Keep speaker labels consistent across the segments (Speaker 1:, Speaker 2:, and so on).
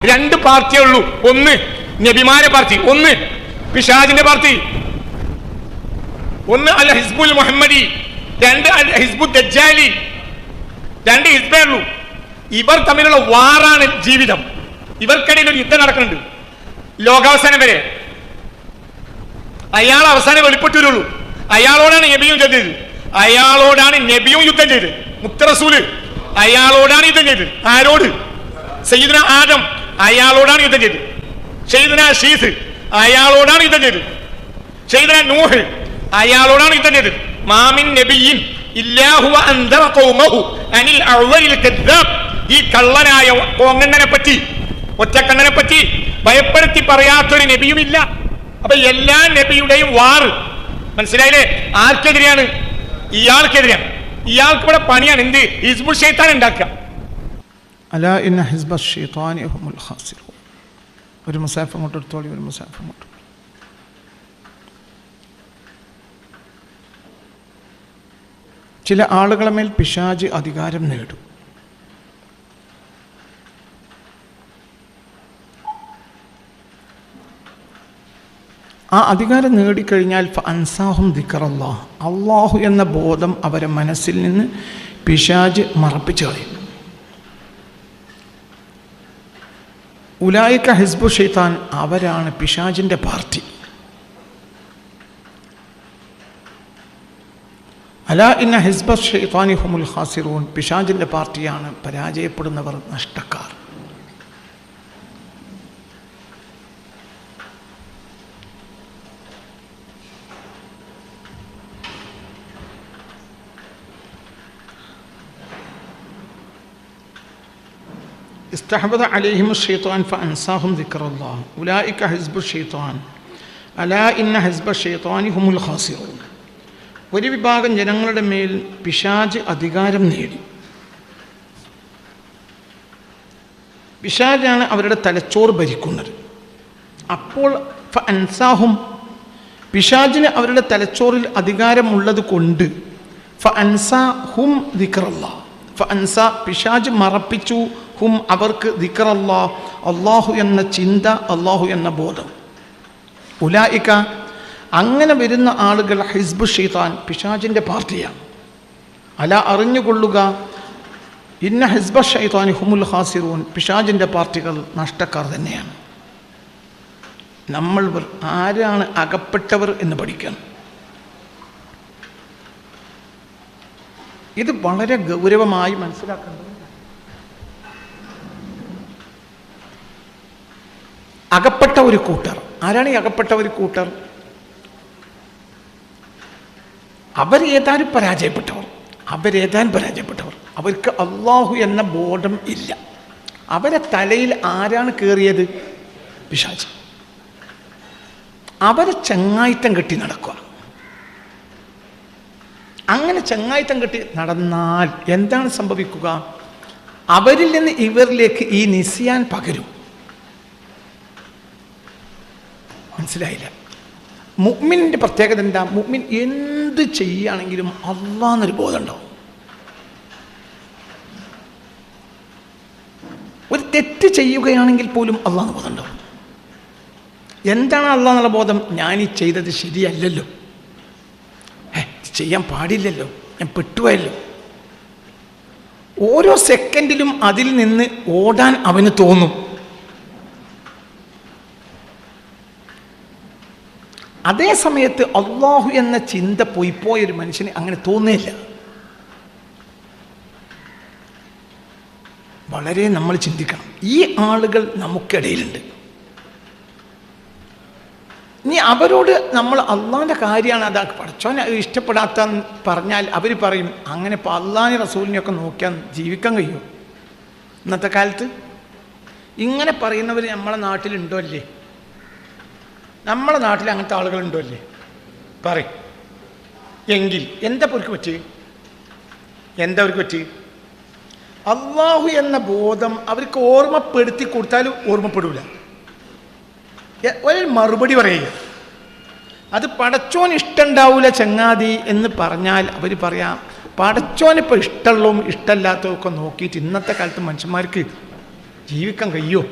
Speaker 1: 2 പാർട്ടിയേ ഉള്ളൂ. ഒന്ന് നബിമാരെ പാർട്ടി, ഒന്ന് പിശാചിന്റെ പാർട്ടി. ഒന്ന് അൽ ഹിസ്ബുൽ മുഹമ്മദി, 2 അൽ ഹിസ്ബുൽ ദജ്ജാലി. 2 ഹിസ്ബേ ഉള്ളൂ. ഇവർ തമ്മിലുള്ള വാറാണ് ജീവിതം. ഇവർക്കിടയിൽ ഒരു യുദ്ധം നടക്കുന്നുണ്ട് ലോകാവസാനം വരെ. അയാൾ അവസാനം വെളിപ്പെട്ടു വരുള്ളൂ. അയാളോടാണ് നബിയും യുദ്ധം ചെയ്തത്. അയാളോടാണ് നബിയും യുദ്ധം ചെയ്തത്. മുത്തറസൂല് അയാളോടാണ് യുദ്ധം ചെയ്തത്. ആരോട്? സയ്യിദുന ആദം അയാളോടാണ് യുദ്ധം ചെയ്തത്. സയ്യിദുന ശീസ് അയാളോടാണ് യുദ്ധം ചെയ്തത്. സയ്യിദുന നൂഹ് അയാളോടാണ് യുദ്ധം ചെയ്തത്. മാമിൻ നബിയിൻ ഇല്ലാ ഹുവ അൻദറ ഖൗമഹു അനിൽ അവ്വലിൽ കദ്ദാബ്. ഈ കള്ളനായ കോങ്ങണ്ണനെ പറ്റി, ഒറ്റക്കണ്ണനെ പറ്റി ഭയപ്പെടുത്തി പറയാത്തൊരു നബിയുമില്ല. അപ്പൊ എല്ലാ നബിയുടെയും വാറ് മനസ്സിലായില്ലേ? ആർക്കെതിരെയാണ്? ഇയാൾക്കെതിരെയാണ്. ഇയാൾക്ക് ഇവിടെ പണിയാണ്. എന്ത്? ഹിസ്ബുൽ ശൈത്താൻ ഉണ്ടാക്കുക.
Speaker 2: അലാ ഇന്ന ഹിസ്ബ ശൈത്താനി ഹുമുൽ ഖാസിറൂൻ. ഒരു മുസാഫ് അങ്ങോട്ട് എടുത്തോളി, ഒരു മുസാഫ് അങ്ങോട്ട്. ചില ആളുകളെ മേൽ പിശാച് അധികാരം നേടും. ആ അധികാരം നേടിക്കഴിഞ്ഞാൽ ഫഅൻസാഹും ദിക്റല്ലാഹ്, അള്ളാഹു എന്ന ബോധം അവരെ മനസ്സിൽ നിന്ന് പിശാച് മറപ്പിച്ചു കളയും. ഉലായിക ഹിസ്ബു ശൈത്താൻ, അവരാണ് പിശാചിൻ്റെ പാർട്ടി. അലാ ഇന്ന ഹിസ്ബ ശൈത്താനി ഹുമുൽ ഖാസിറൂൻ. പിശാചിൻ്റെ പാർട്ടിയാണ് പരാജയപ്പെടുന്നവർ, നഷ്ടക്കാർ. ഇസ്തഹബദ അലൈഹിമു ശൈത്താൻ ഫഅൻസാഹും ദിക്റല്ലാഹ് ഉലൈക ഹിസ്ബു ശൈത്താൻ അലാ ഇന്ന ഹിസ്ബ ശൈത്താനി ഹുമുൽ ഖാസിറൂൻ. ഒരു വിഭാഗം ജനങ്ങളുടെ മേൽ പിശാച് അധികാരം നേടി. പിശാചാണ് അവരുടെ തലച്ചോറ് ഭരിക്കുന്നത്. അപ്പോൾ ഫഅൻസാഹും, പിശാചിന് അവരുടെ തലച്ചോറിൽ അധികാരമുള്ളത് കൊണ്ട് ഫഅൻസാഹും ദിക്റല്ലാഹ്, ഫഅൻസ പിശാച് മറപ്പിച്ചു, ഹും അവർക്ക് ദിക്റല്ലാഹ്, അള്ളാഹു എന്ന ചിന്ത, അള്ളാഹു എന്ന ബോധം. ഉലൈക അങ്ങനെ വരുന്ന ആളുകൾ ഹിസ്ബു ശൈത്താൻ, പിശാചിൻ്റെ പാർട്ടിയാണ്. അല അറിഞ്ഞുകൊള്ളുക, ഇന്ന ഹിസ്ബ ശൈത്താനി ഹുമുൽ ഖാസിറൂൻ, പിശാചിൻ്റെ പാർട്ടികൾ നഷ്ടക്കാർ തന്നെയാണ്. നമ്മൾ ആരാണ് അകപ്പെട്ടവർ എന്ന് പഠിക്കണം. ഇത് വളരെ ഗൗരവമായി മനസ്സിലാക്കേണ്ടത്. അകപ്പെട്ട ഒരു കൂട്ടർ ആരാണ്? ഈ അകപ്പെട്ട ഒരു കൂട്ടർ അവരേതാനും പരാജയപ്പെട്ടവർ. അവർക്ക് അള്ളാഹു എന്ന ബോധം ഇല്ല. അവരെ തലയിൽ ആരാണ് കയറിയത്? പിശാച്. അവരെ ചങ്ങായിത്തം കെട്ടി നടക്കുക. അങ്ങനെ ചങ്ങായിത്തം കെട്ടി നടന്നാൽ എന്താണ് സംഭവിക്കുക? അവരിൽ നിന്ന് ഇവരിലേക്ക് ഈ നിസ്യാൻ പകരും. മനസ്സിലായില്ല? മുഅ്മിനിന്റെ പ്രത്യേകത എന്താ? മുഅ്മിൻ എന്ത് ചെയ്യുകയാണെങ്കിലും അല്ലാഹ് എന്നൊരു ബോധം ഉണ്ടാവും. ഒരു തെറ്റ് ചെയ്യുകയാണെങ്കിൽ പോലും അല്ലാഹ് എന്ന ബോധം ഉണ്ടാവും. എന്താണ് അല്ലാഹ് എന്നുള്ള ബോധം? ഞാൻ ഈ ചെയ്തത് ശരിയല്ലല്ലോ, ചെയ്യാൻ പാടില്ലല്ലോ, ഞാൻ പെട്ടുപോയല്ലോ. ഓരോ സെക്കൻഡിലും അതിൽ നിന്ന് ഓടാൻ അവന് തോന്നും. അതേ സമയത്ത് അള്ളാഹു എന്ന ചിന്ത പോയൊരു മനുഷ്യന് അങ്ങനെ തോന്നില്ല. വളരെ നമ്മൾ ചിന്തിക്കണം. ഈ ആളുകൾ നമുക്കിടയിലുണ്ട്. ഇനി അവരോട് നമ്മൾ അള്ളാഹിൻ്റെ കാര്യമാണ് അത് പഠിച്ചോനെ ഇഷ്ടപ്പെടാത്ത പറഞ്ഞാൽ അവർ പറയും, അങ്ങനെ ഇപ്പോൾ അള്ളാഹിനെ റസൂലിനെയൊക്കെ നോക്കിയാൽ ജീവിക്കാൻ കഴിയുമോ? ഇന്നത്തെ കാലത്ത് ഇങ്ങനെ പറയുന്നവർ നമ്മളെ നാട്ടിലുണ്ടോ അല്ലേ? നമ്മളെ നാട്ടിൽ അങ്ങനത്തെ ആളുകളുണ്ടോ അല്ലേ? പറയും. എങ്കിൽ എന്താ അവർക്ക് പറ്റി? അള്ളാഹു എന്ന ബോധം അവർക്ക് ഓർമ്മപ്പെടുത്തി കൊടുത്താലും ഓർമ്മപ്പെടില്ല. ഒരു മറുപടി പറയുക, അത് പടച്ചോൻ ഇഷ്ടമുണ്ടാവില്ല ചങ്ങാതി എന്ന് പറഞ്ഞാൽ അവർ പറയാം, പടച്ചോനിപ്പോൾ ഇഷ്ടമുള്ളതും ഇഷ്ടമല്ലാത്തതും ഒക്കെ നോക്കിയിട്ട് ഇന്നത്തെ കാലത്ത് മനുഷ്യന്മാർക്ക് ജീവിക്കാൻ കഴിയുമോ?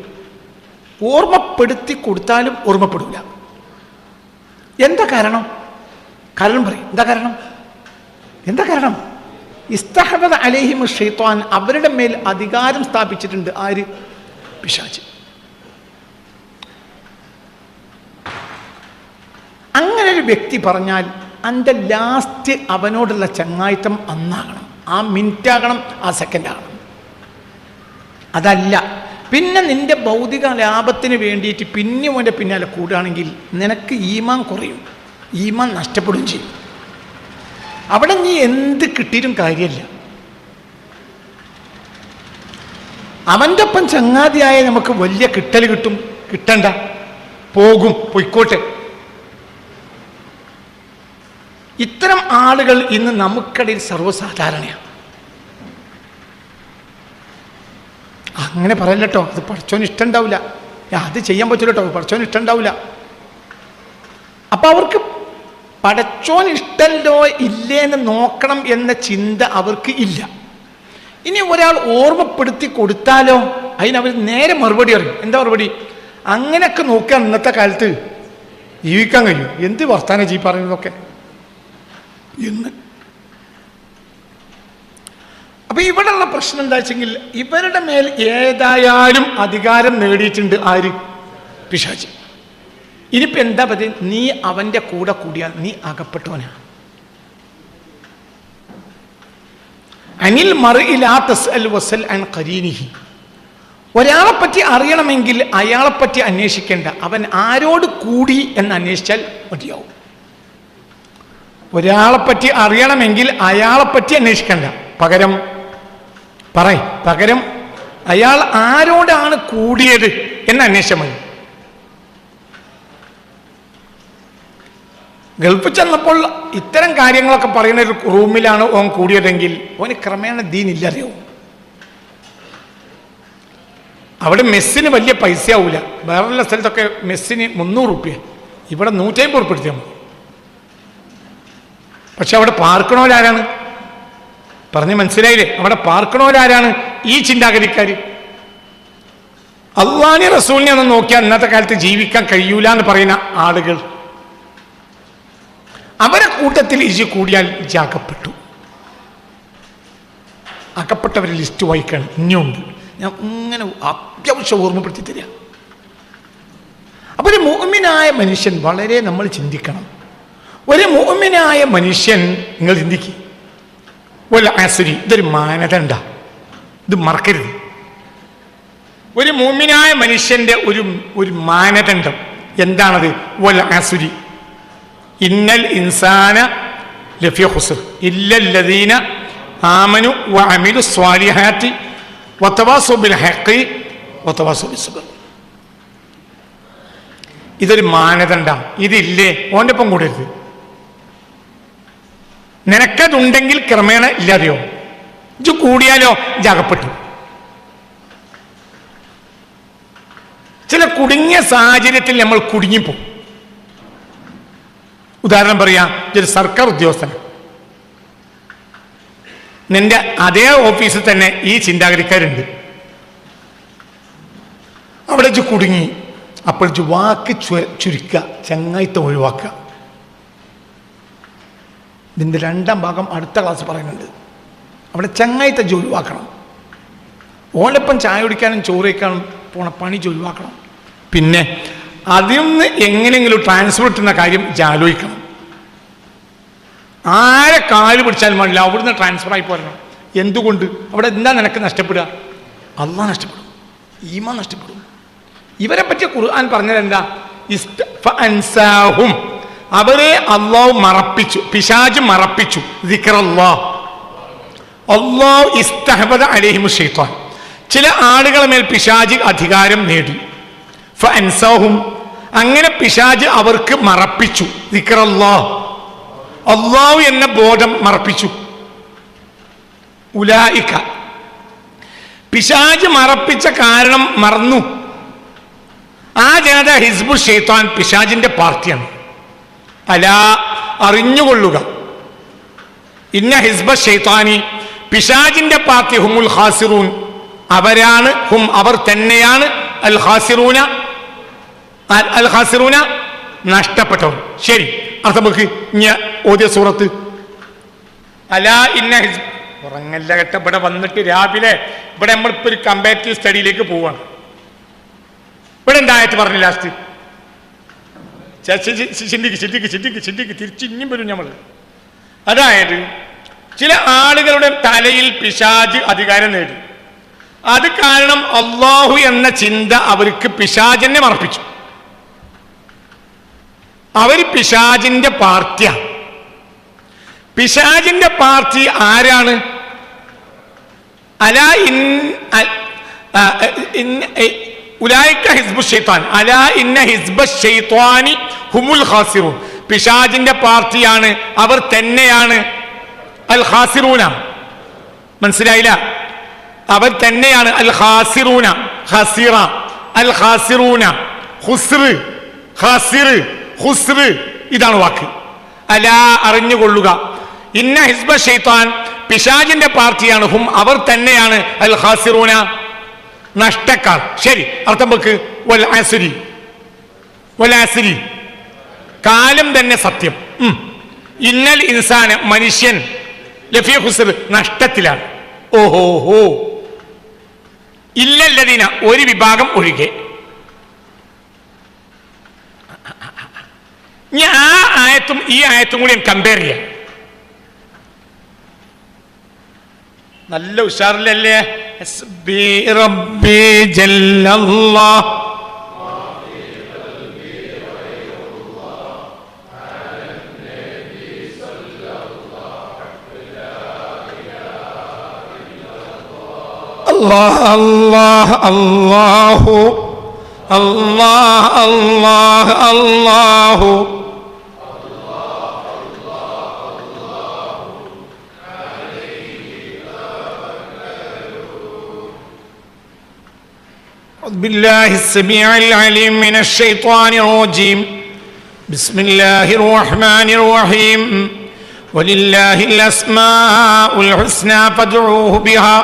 Speaker 2: ഓർമ്മപ്പെടുത്തി കൊടുത്താലും ഓർമ്മപ്പെടില്ല. എന്താ കാരണം? കാരണം പറയും. എന്താ കാരണം? ഇസ്തഹവദ അലൈഹിം ശൈത്വാൻ, അവരുടെ മേൽ അധികാരം സ്ഥാപിച്ചിട്ടുണ്ട്. ആര്? പിശാച്. അങ്ങനെ ഒരു വ്യക്തി പറഞ്ഞാൽ എൻ്റെ ലാസ്റ്റ് അവനോടുള്ള ചങ്ങായിത്തം അന്നാകണം, ആ മിനിറ്റ് ആകണം, ആ സെക്കൻഡ് ആകണം. അതല്ല പിന്നെ നിന്റെ ഭൗതിക ലാഭത്തിന് വേണ്ടിയിട്ട് പിന്നെ അവൻ്റെ പിന്നാലെ കൂടുകയാണെങ്കിൽ നിനക്ക് ഈമാൻ കുറയും, ഈമാൻ നഷ്ടപ്പെടുകയും ചെയ്യും. അവിടെ നീ എന്ത് കിട്ടിയിട്ടും കാര്യമില്ല. അവൻ്റെ ഒപ്പം ചങ്ങാതിയായ നമുക്ക് വലിയ കിട്ടൽ കിട്ടും, കിട്ടണ്ട, പോകും, പൊയ്ക്കോട്ടെ. ഇത്തരം ആളുകൾ ഇന്ന് നമുക്കിടയിൽ സർവ്വസാധാരണയാണ്. അങ്ങനെ പറയല്ലോ, അത് പഠിച്ചോന് ഇഷ്ടം ഉണ്ടാവില്ല, അത് ചെയ്യാൻ പറ്റില്ല കേട്ടോ, പഠിച്ചോന് ഇഷ്ടം ഉണ്ടാവില്ല. അപ്പം അവർക്ക് പഠിച്ചോൻ ഇഷ്ടമല്ലോ ഇല്ലേ എന്ന് നോക്കണം എന്ന ചിന്ത അവർക്ക് ഇല്ല. ഇനി ഒരാൾ ഓർമ്മപ്പെടുത്തി കൊടുത്താലോ അതിനവർ നേരെ മറുപടി അറിയും. എന്താ മറുപടി? അങ്ങനെയൊക്കെ നോക്കാൻ ഇന്നത്തെ കാലത്ത് ജീവിക്കാൻ കഴിയും, എന്ത് വർത്താനം ജീ പറയുന്നതൊക്കെ എന്ന്. അപ്പൊ ഇവിടെയുള്ള പ്രശ്നം എന്താ വെച്ചെങ്കിൽ ഇവരുടെ മേൽ ഏതായാലും അധികാരം നേടിയിട്ടുണ്ട് ആര്? പിശാച്. ഇനിയിപ്പോൾ എന്താ പറ്റി? നീ അവൻ്റെ കൂടെ കൂടിയാൽ നീ അകപ്പെട്ടവനാ. അനിൽ മർഇ ലാ തസ്അൽ വസൽ അൻ ഖരീനിഹി. ഒരാളെപ്പറ്റി അറിയണമെങ്കിൽ അയാളെപ്പറ്റി അന്വേഷിക്കേണ്ട, അവൻ ആരോട് കൂടി എന്ന് അന്വേഷിച്ചാൽ മതിയാവും. ഒരാളെപ്പറ്റി അറിയണമെങ്കിൽ അയാളെപ്പറ്റി അന്വേഷിക്കണ്ട, പകരം അയാൾ ആരോടാണ് കൂടിയത് എന്ന് അന്വേഷിച്ചാൽ മതി. ഗൾഫിൽ ചെന്നപ്പോൾ ഇത്തരം കാര്യങ്ങളൊക്കെ പറയുന്ന ഒരു റൂമിലാണ് ഓൻ കൂടിയതെങ്കിൽ ഓന് ക്രമേണ ദീനില്ല, അറിയാവും. അവിടെ മെസ്സിന് വലിയ പൈസ ആവില്ല. വേറെയുള്ള സ്ഥലത്തൊക്കെ മെസ്സിന് 300 രൂപ, ഇവിടെ 150 രൂപ എടുത്താൽ മതി. പക്ഷെ അവിടെ പാർക്കണവരാരാണ്? പറഞ്ഞ് മനസ്സിലായില്ലേ? അവിടെ പാർക്കണവരാരാണ്? ഈ ചിന്താഗതിക്കാർ. അള്ളാഹുവിനെ റസൂലിനെ ഒന്ന് നോക്കിയാൽ ഇന്നത്തെ കാലത്ത് ജീവിക്കാൻ കഴിയൂല എന്ന് പറയുന്ന ആളുകൾ, അവരെ കൂട്ടത്തിൽ ഇജ് കൂടിയാൽ ഇജ് അകപ്പെട്ടവരെ ലിസ്റ്റ് വായിക്കാണ്. ഇനിയുണ്ട്, ഞാൻ ഇങ്ങനെ അത്യാവശ്യം ഓർമ്മപ്പെടുത്തി തരാം. അപ്പോൾ ഒരു മുഅ്മിനായ മനുഷ്യൻ വളരെ നമ്മൾ ചിന്തിക്കണം. ഒരു മുഅ്മിനായ മനുഷ്യൻ, നിങ്ങൾ ചിന്തിക്കുക, വൽ അസ്രി, ഇതൊരു മാനദണ്ഡ, ഇത് മറക്കരുത്. ഒരു മുഅ്മിനായ മനുഷ്യന്റെ ഒരു മാനദണ്ഡം എന്താണത്? വൽ അസ്രി ഇന്നൽ ഇൻസാന ലഫീ ഖുസ്ർ ഇല്ലല്ലദീന ആമനു വഅമിലു സ്വാലിഹാത്തി വതവാസൗ ബിൽ ഹഖ് വതവാസൗ ബിസ്സബ്ർ. ഇതൊരു മാനദണ്ഡം. ഇതില്ലേ ഓൻ്റെ ഒപ്പം കൂടരുത്. നിനക്കതുണ്ടെങ്കിൽ ക്രമേണ ഇല്ലാതെയോ, ഇജ് കൂടിയാലോ ഇജ് അകപ്പെട്ടു. ചില കുടുങ്ങിയ സാഹചര്യത്തിൽ നമ്മൾ കുടുങ്ങിപ്പോകും. ഉദാഹരണം പറയാം, ഇതൊരു സർക്കാർ ഉദ്യോഗസ്ഥൻ, നിന്റെ അതേ ഓഫീസിൽ തന്നെ ഈ ചിന്താഗതിക്കാരുണ്ട്, അവിടെ ഇജ് കുടുങ്ങി. അപ്പോൾ ഇജ് വാക്ക് ചുരുക്കുക, ചങ്ങായിത്തം ഒഴിവാക്കുക. ഇതിൻ്റെ 2ാം ഭാഗം അടുത്ത ക്ലാസ് പറയുന്നുണ്ട്. അവിടെ ചങ്ങായിത്തം ഒഴിവാക്കണം. ഓലപ്പം ചായ കുടിക്കാനും ചോറ് വയ്ക്കാനും പോണ പണി ഒഴിവാക്കണം. പിന്നെ അതിൽ നിന്ന് എങ്ങനെയെങ്കിലും ട്രാൻസ്ഫർ കിട്ടുന്ന കാര്യം ആലോചിക്കണം. ആരെ കാല് പിടിച്ചാലും പാടില്ല, അവിടുന്ന് ട്രാൻസ്ഫർ ആയി പോരണം. എന്തുകൊണ്ട്? അവിടെ എന്താ നിനക്ക് നഷ്ടപ്പെടുക? അള്ളാഹ് നഷ്ടപ്പെടും, ഈമാൻ നഷ്ടപ്പെടും. ഇവരെ പറ്റി ഖുർആൻ പറഞ്ഞത് എന്താ? ഫഅൻസാഹും, അവരെ അള്ളാഹു മറപ്പിച്ചു, പിശാച് മറപ്പിച്ചു. ദിക്റല്ലാഹ്, അള്ളാഹു ഇസ്തഹവദ അലൈഹിമു ശൈത്വാൻ, ചില ആളുകളെ മേൽ പിശാച് അധികാരം നേടി. ഫഅൻസാഹും, അങ്ങനെ പിശാച് അവർക്ക് മറപ്പിച്ചു. ദിക്റല്ലാഹ്, അള്ളാഹു എന്ന ബോധം മറപ്പിച്ചു. ഉലൈക, പിശാച് മറപ്പിച്ച കാരണം മറന്നു. ആ ജനത ഹിസ്ബു ശൈത്വാൻ, പിശാചിന്റെ പാർട്ടിയാണ്. അലാ, അറിഞ്ഞുകൊള്ളുക, ഇന്ന ഹിസ്ബ ശൈത്വാനി, പിശാചിന്റെ പാർട്ടി ഹുമുൽ ഖാസിറൂൻ, അവരാണ്, ഹും അവർ തന്നെയാണ്, അൽ ഖാസിറൂന
Speaker 1: അൽ ഖാസിറൂന നഷ്ടപ്പെട്ടവർ. ശരി, അർത്ഥം നമുക്ക് ഞാൻ ഓതിയ സൂറത്ത് അലാ ഇന്ന ഉറങ്ങല്ല കേട്ട. ഇവിടെ വന്നിട്ട് രാവിലെ ഇവിടെ നമ്മളിപ്പോ ഒരു കമ്പാരിറ്റീവ് സ്റ്റഡിയിലേക്ക് പോവാണ്. ഇവിടെ എന്തായിട്ട് പറഞ്ഞു ലാസ്റ്റ് ചിന്തിക്ക് തിരിച്ച് ഇനിയും വരും നമ്മൾ. അതായത് ചില ആളുകളുടെ തലയിൽ പിശാച് അധികാരം നേടി. അത് കാരണം അള്ളാഹു എന്ന ചിന്ത അവർക്ക് പിശാചിനെ മറപ്പിച്ചു. അവർ പിശാചിന്റെ പാർട്ടിയാണ്. പിശാചിന്റെ പാർട്ടി ആരാണ്? അലാ ഉലൈക ഹിസ്ബു ശൈത്താൻ അലാ ഇന്ന ഹിസ്ബ ശൈത്വാനി ഹുമുൽ ഖാസിറൂൻ. പിശാചിന്റെ പാർട്ടിയാണ്, അവർ തന്നെയാണ് അൽ ഖാസിറൂന. മനസ്സിലായില്ല? അവർ തന്നെയാണ് അൽ ഖാസിറൂന. ഖസിറ അൽ ഖാസിറൂന, ഖുസ്ർ ഖാസിർ ഖുസ്ർ, ഇതാണ് വാക്ക്. അലാ അറിഞ്ഞുകൊള്ളുക, ഇന്ന ഹിസ്ബ ശൈത്താൻ പിശാചിന്റെ പാർട്ടിയാണ്, ഹും അവർ തന്നെയാണ് അൽ ഖാസിറൂന നഷ്ടക്കാർ. ശരി, അർത്ഥം വെക്ക്. വൽ അസ്രി, വൽ അസ്രി കാലം തന്നെ സത്യം. ഇന്നൽ ഇൻസാന മനുഷ്യൻ ലഫീ ഖുസ്ർ നഷ്ടത്തിലാണ്. ഓഹോ ഇല്ലല്ലദീന ഒരു വിഭാഗം ഒഴികെ. ഞാൻ ആ ആയത്തും ഈ ആയത്തും കൂടി കമ്പയർ ചെയ്യാം. നല്ല ഉഷാറിലല്ലേ? റബ്ബി ജല്ലല്ലാഹ് അല്ലാഹ് അല്ലാഹ് അല്ലാഹു അല്ലാഹ് അല്ലാഹ് അല്ലാഹു بالله السميع العليم من الشيطان الرجيم. بسم الله الرحمن الرحيم. ولله الأسماء الحسنى فادعوه بها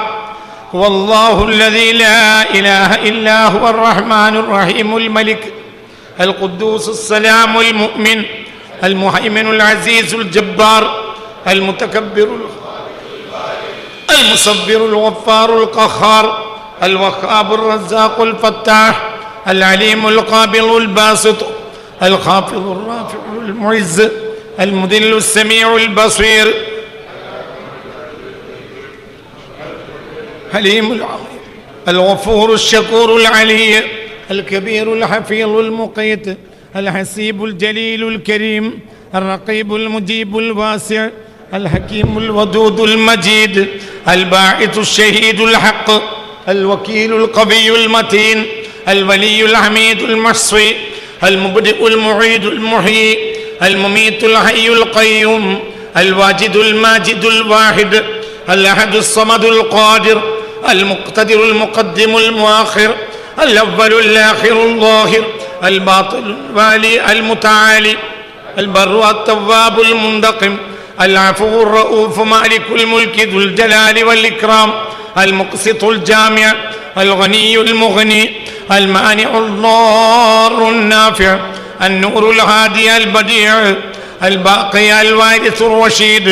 Speaker 1: هو الله الذي لا إله إلا هو الرحمن الرحيم الملك القدوس السلام المؤمن المهيمن العزيز الجبار المتكبر المصبر الغفار القهار الوهاب الرزاق الفتاح العليم القابض الباسط الخافض الرافع المعز المذل السميع البصير حليم العظيم الغفور الشكور العلي الكبير الحفيظ المقيت الحسيب الجليل الكريم الرقيب المجيب الواسع الحكيم الودود المجيد الباعث الشهيد الحق الوكيل القوي المتين الولي الحميد المحصي المبدئ المعيد المحيي المميت الحي القيوم الواجد الماجد الواحد الأحد الصمد القادر المقتدر المقدم المؤخر الأول الآخر الظاهر الباطن الوالي المتعالي البر التواب المنتقم العفو الرؤوف مالك الملك ذو الجلال والإكرام المقسط الجامع الغني المغني المانع الضار النافع النور الهادي البديع الباقي الوارث الرشيد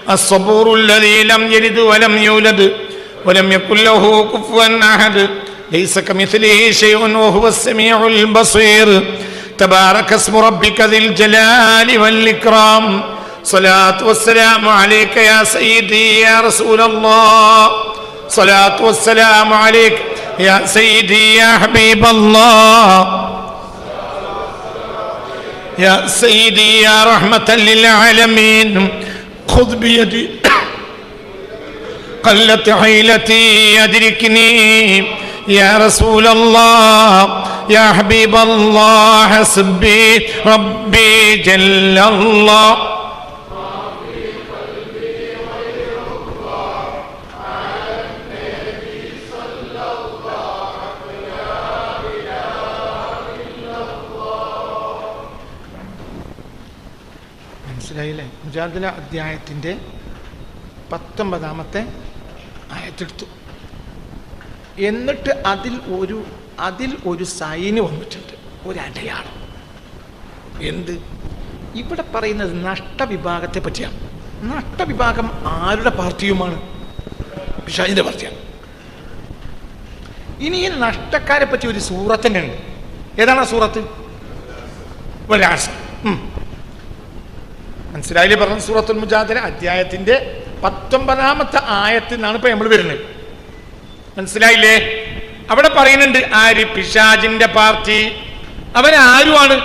Speaker 1: الصبور الذي لم يلد ولم يولد ولم يكن له كفوا أحد ليس كمثله شيء وهو السميع البصير تبارك اسم ربك ذي الجلال والإكرام صلاة والسلام عليك يا سيدي يا رسول الله صلاة والسلام عليك يا سيدي يا حبيب الله يا سيدي يا رحمة للعالمين خذ بيدي قلت حيلتي أدركني يا رسول الله يا حبيب الله حسبي ربي جل الله മനസ്സിലായില്ലേ? മുജാദില അധ്യായത്തിൻ്റെ 19-ാമത്തെ ആയത്തെടുത്തു. എന്നിട്ട് അതിൽ ഒരു സൈന് വന്നിട്ടുണ്ട്.
Speaker 2: ഒരടയാളം. എന്ത്? ഇവിടെ പറയുന്നത് നഷ്ടവിഭാഗത്തെ പറ്റിയാണ്. നഷ്ടവിഭാഗം ആരുടെ പാർട്ടിയുമാണ്? പിശാചിന്റെ പാർട്ടിയാണ്. ഇനി ഈ നഷ്ടക്കാരെ പറ്റി ഒരു സൂറത്ത് തന്നെ ഉണ്ട്. ഏതാണ് ആ സൂറത്ത്? മനസ്സിലായില്ലേ? പറഞ്ഞ സൂറത്തുൽ മുജാദല അധ്യായത്തിന്റെ 19-ാമത്തെ ആയത്തിൽ നിന്നാണ് ഇപ്പൊ നമ്മൾ വരുന്നത്. മനസ്സിലായില്ലേ? അവിടെ പറയുന്നുണ്ട് ആര്? പിശാചിന്റെ പാർട്ടി. അവരാരുമാണ്?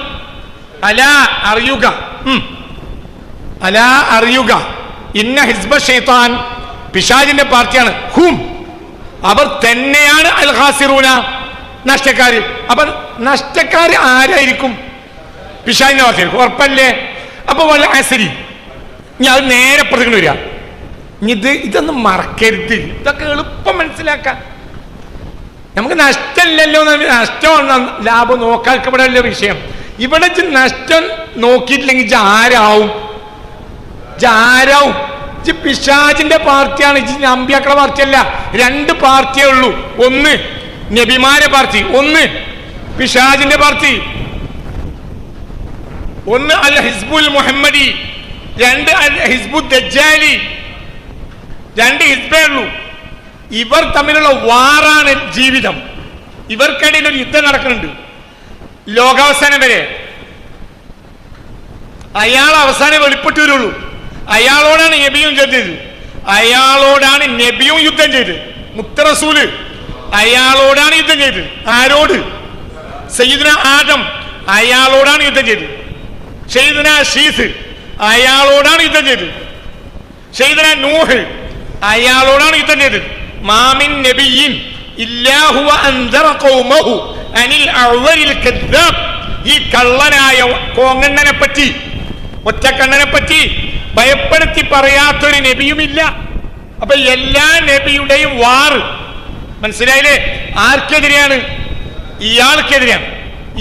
Speaker 2: അലാ അറിയുക, അലാ അറിയുക, ഇന്ന ഹിസ്ബ ശൈത്താൻ, പിശാചിന്റെ പാർട്ടിയാണ്. ഹും, അവർ തന്നെയാണ് അൽ ഖാസിറൂന, നഷ്ടക്കാര്. അപ്പൊ നഷ്ടക്കാര് ആരായിരിക്കും? പിശാചിന്റെ പാർട്ടിയായിരിക്കും, ഉറപ്പല്ലേ? അപ്പൊ വല്ല അസരി ഞാൻ അത് നേരെ പ്രതികൊണ്ട് വരിക. ഇതൊന്നും മറക്കരുത്. ഇതൊക്കെ എളുപ്പം മനസ്സിലാക്കാം. നമുക്ക് നഷ്ടമില്ലല്ലോ, നഷ്ടമാണ് ലാഭം നോക്കാക്കപ്പെടല്ല വിഷയം. ഇവിടെ നഷ്ടം നോക്കിയിട്ടില്ലെങ്കിൽ ആരാവും? പിശാചിന്റെ പാർട്ടിയാണ്. അമ്പിയാക്കളുടെ പാർട്ടിയല്ല. 2 പാർട്ടിയേ ഉള്ളൂ. ഒന്ന് നബിമാരെ പാർട്ടി, ഒന്ന് പിശാചിന്റെ പാർട്ടി. ഒന്ന് അൽ ഹിസ്ബുൽ മുഹമ്മദി, 2 അൽ ഹിസ്ബുൽ ദജ്ജാലി. 2 ഹിസ്ബേ ഉള്ളൂ. ഇവർ തമ്മിലുള്ള വാറാണ് ജീവിതം. ഇവർക്കിടയിൽ ഒരു യുദ്ധം നടക്കുന്നുണ്ട് ലോകാവസാനം വരെ. അയാൾ അവസാനം വെളിപ്പെട്ടു വരുള്ളൂ. അയാളോടാണ് നബിയും ചെയ്തത്. അയാളോടാണ് നബിയും യുദ്ധം ചെയ്തത്. മുത്തറസൂല് അയാളോടാണ് യുദ്ധം ചെയ്തത്. ആരോട്? സയ്യിദുന ആദം അയാളോടാണ് യുദ്ധം ചെയ്തത്. സയ്യിദുന ശീസ് അയാളോടാണ് യുദ്ധം ചെയ്തത്. സയ്യിദുന നൂഹ് അയാളോടാണ് യുദ്ധം ചെയ്തത്. മാമിൻ നബിയിൻ ഇല്ലാ ഹുവ അൻദറ ഖൗമഹു അനിൽ അവ്വലിൽ കദ്ദാബ്. ഈ കള്ളനായ കോങ്ങണ്ണനെ പറ്റി, ഒറ്റക്കണ്ണനെ പറ്റി ഭയപ്പെടുത്തി പറയാത്തൊരു നബിയുമില്ല. അപ്പൊ എല്ലാ നബിയുടെയും വാറ് മനസ്സിലായില്ലേ? ആർക്കെതിരെയാണ്? ഇയാൾക്കെതിരെയാണ്.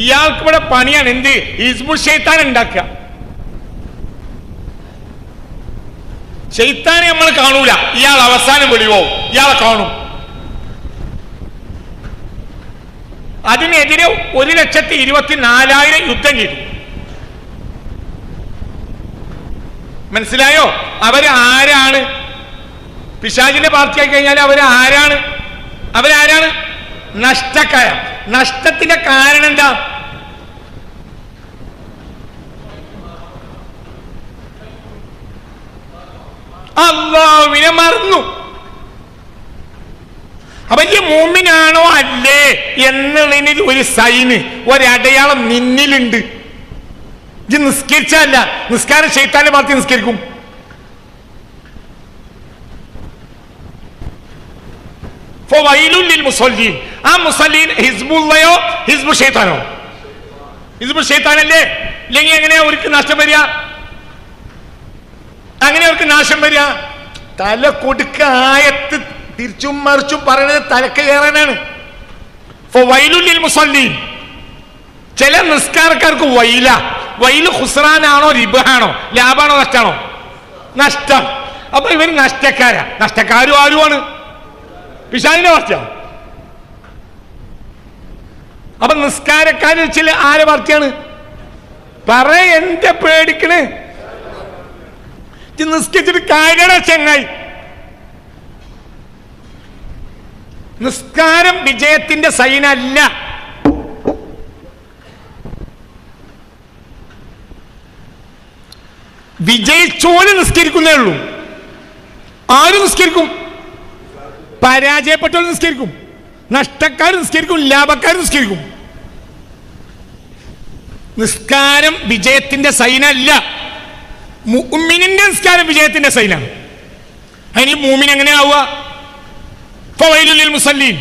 Speaker 2: ഇയാൾക്ക് ഇവിടെ പണിയാണ്. എന്ത്? ഹിസ്ബുൽ ശൈത്താൻ ഉണ്ടാക്കുക. ശൈത്താനെ നമ്മൾ കാണൂല, ഇയാൾ അവസാനം വെളിവോ ഇയാളെ കാണും. അതിനെതിരെ 1,24,000 യുദ്ധം ചെയ്തു. മനസ്സിലായോ? അവരാരാണ്? പിശാചിന്റെ പാർട്ടിയായി കഴിഞ്ഞാൽ അവരാരാണ്? നഷ്ടക്കാര. നഷ്ടത്തിന്റെ കാരണം എന്താ? അല്ലാഹുവിനെ മറന്നു. അപ്പൊ ഈ മുഅ്മിനാണോ അല്ലേ എന്നുള്ളതിന് ഒരു സൈന്, ഒരടയാളം നിന്നിലുണ്ട്. ഇത് നിസ്കരിച്ചല്ല. നിസ്കാരം ശൈത്താന്റെ പാർട്ടി നിസ്കരിക്കും. മുസല്ലീൻ. ആ മുസല്ലീൻ ഹിസ്ബുള്ളയോ ഹിസ്ബു ശൈത്താനോ? ഹിസ്ബു ശൈത്താനല്ലേ? ഇല്ലെങ്കിൽ എങ്ങനെയാ അവർക്ക് നഷ്ടം വരിക? അങ്ങനെ അവർക്ക് നാശം വരിക? തല കൊടുക്ക. ആയത്ത് തിരിച്ചും മറിച്ചും പറയുന്നത് തലക്ക് കയറാനാണ്. മുസല്ലീൻ. ചില നിസ്കാരക്കാർക്ക് വൈല് ഖുസ്റാനാണോ റിബാണോ, ലാഭാണോ നഷ്ടാണോ? നഷ്ടം. അപ്പൊ ഇവർ നഷ്ടക്കാരാ. നഷ്ടക്കാരും ആരുമാണ്? പിശാചിന്റെ പാർട്ടിയാണ്. അപ്പൊ നിസ്കാരക്കാരിൽ ചില ആരെ പാർട്ടിയാണ്? എന്റെ പേടിക്കണേ, നിസ്കരിച്ചിട്ട് കാര്യ ചങ്ങായി. നിസ്കാരം വിജയത്തിന്റെ സൈനല്ല. വിജയിച്ചോല് നിസ്കരിക്കുന്നേ ഉള്ളൂ. ആരും നിസ്കരിക്കും? പരാജയപ്പെട്ടവർ നിസ്കരിക്കും. നഷ്ടക്കാർ നിസ്കരിക്കും, ലാഭക്കാർ നിസ്കരിക്കും. നിസ്കാരം വിജയത്തിന്റെ സൈനല്ല. മുഅ്മിനിന്റെ നിസ്കാരം വിജയത്തിന്റെ സൈനാണ്. അതിന് മുഅ്മിൻ എങ്ങനെയാവുക? ഫവൈലുൽ മുസല്ലീൻ.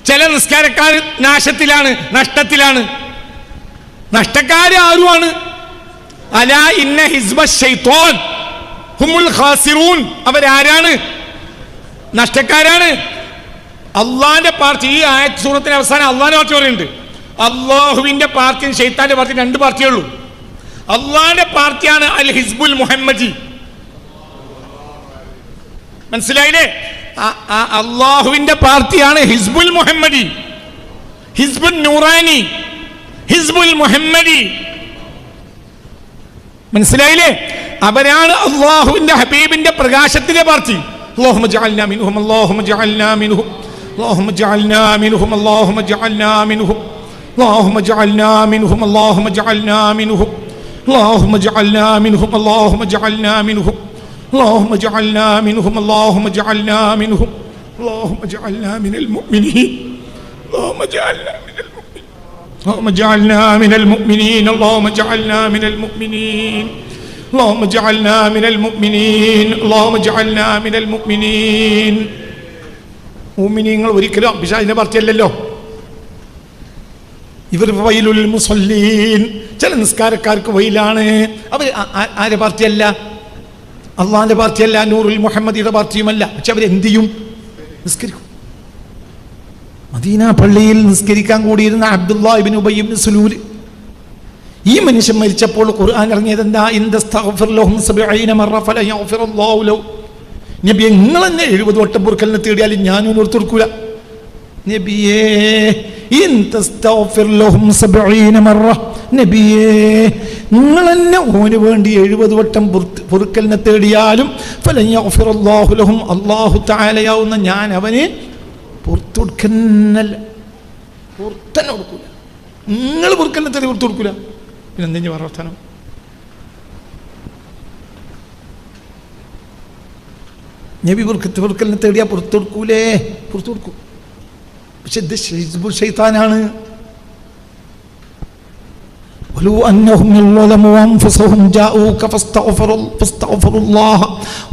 Speaker 2: ചില നിസ്കാരക്കാർ നാശത്തിലാണ്, നഷ്ടത്തിലാണ്. നഷ്ടക്കാര് ആരുമാണ്? അലാ ഇന്ന ഹിസ്ബ ശൈത്താൻ ഹുമുൽ ഖാസിറൂൻ. അവരാരാണ്? നഷ്ടക്കാരാണ്. അള്ളാന്റെ പാർട്ടി. ഈ ആയത്ത് സൂറത്തിന്റെ അവസാനം അള്ളാന്റെ പാർട്ടി പറയുന്നുണ്ട്. അള്ളാഹുവിന്റെ പാർട്ടിയും ശൈത്താന്റെ പാർട്ടി 2 പാർട്ടിയേ ഉള്ളൂ. അള്ളാന്റെ പാർട്ടിയാണ് അൽ ഹിസ്ബുൽ മുഹമ്മദി. മനസ്സിലായില്ലേ? അള്ളാഹുവിന്റെ പാർട്ടിയാണ് ഹിസ്ബുൽ മുഹമ്മദി, ഹിസ്ബുൽ നൂറാനി.
Speaker 1: ഹിസ്ബുൽ മുഹമ്മദി. മനസ്സിലായില്ലേ? അവരാണ് അള്ളാഹുവിന്റെ ഹബീബിന്റെ പ്രകാശത്തിലെ പാർട്ടി. അല്ലാഹുമ്മ ജഅൽനാ മിൻഹും, അല്ലാഹുമ്മ ജഅൽനാ മിൻഹും, അല്ലാഹുമ്മ ജഅൽനാ മിൻഹും, അല്ലാഹുമ്മ ജഅൽനാ മിൻഹും, അല്ലാഹുമ്മ ജഅൽനാ മിൻഹും, അല്ലാഹുമ്മ ജഅൽനാ മിൻഹും, അല്ലാഹുമ്മ ജഅൽനാ മിൻഹും, അല്ലാഹുമ്മ ജഅൽനാ മിൻഹും, അല്ലാഹുമ്മ ജഅൽനാ മിൻഹും, അല്ലാഹുമ്മ ജഅൽനാ മിൻഹും, അല്ലാഹുമ്മ ജഅൽനാ മിനൽ മുഅ്മിനീൻ, അല്ലാഹുമ്മ ജഅൽനാ മിനൽ മുഅ്മിനീൻ, اللهم اجعلنا من المؤمنين، اللهم اجعلنا من المؤمنين، اللهم اجعلنا من المؤمنين، اللهم اجعلنا من المؤمنين. മുഅ്മിനീങ്ങൾ ഒരിക്കലും പിശാചിന്റെ പാർട്ടിയല്ലല്ലോ. ഇവർ വൈലുൽ മുസല്ലീൻ, ചില നിസ്കാരക്കാർക്ക് വൈലാണ്. അവർ ആരുടെ പാർട്ടിയല്ല? അള്ളാഹിന്റെ പാർട്ടിയല്ല, നൂറുൽ മുഹമ്മദിയുടെ പാർട്ടിയുമല്ല. പക്ഷെ അവരെന്ത് ചെയ്യും? നിസ്കരിക്കും. മദീന പള്ളിയിൽ നിസ്കരിക്കാൻ കൂടിയിരുന്ന അബ്ദുല്ലാഹ് ഇബ്നു ഉബയ്യ് ഇബ്നു സലൂൽ, ഈ മനുഷ്യൻ മരിച്ചപ്പോൾ ഖുർആൻ ഇറങ്ങിയത് എന്താ? ഇൻതസ്തഗ്ഫിർ ലഹും 70 മറ ഫല യഗ്ഫിറുല്ലാഹു ലഹു. നബിയെ, നിങ്ങൾ തന്നെ 70 വട്ടം പൊറുക്കലിനെ തേടിയാലും ഞാനും ഓർത്തു കൊടുക്കൂല. നബിയേ, ഇൻതസ്തഗ്ഫിർ ലഹും 70 മറ, നബിയേ നിങ്ങൾ തന്നെ ഓന് വേണ്ടി 70 വട്ടം പൊറുക്കലിനെ തേടിയാലും ഫല യഗ്ഫിറുല്ലാഹു ലഹും, അല്ലാഹു തആലയാവുന്ന ഞാൻ അവനെ പുറത്തു കൊടുക്കുന്നല്ല, പുറത്തന്നെ കൊടുക്കൂല. നിങ്ങൾ പൊറുക്കലിനെ തേടി പുറത്തു കൊടുക്കൂല, പിന്നെ എന്തെങ്കിലും വർത്തമാനം? നബി പൊറുക്കലിനെ തേടിയാ പുറത്തു കൊടുക്കൂലേ? പുറത്തു കൊടുക്കും. പക്ഷെ ഇത് ഹിസ്ബുൽ ശൈത്താനാണ്. ولو أنهم ظلموا أنفسهم جاءوك فاستغفروا الله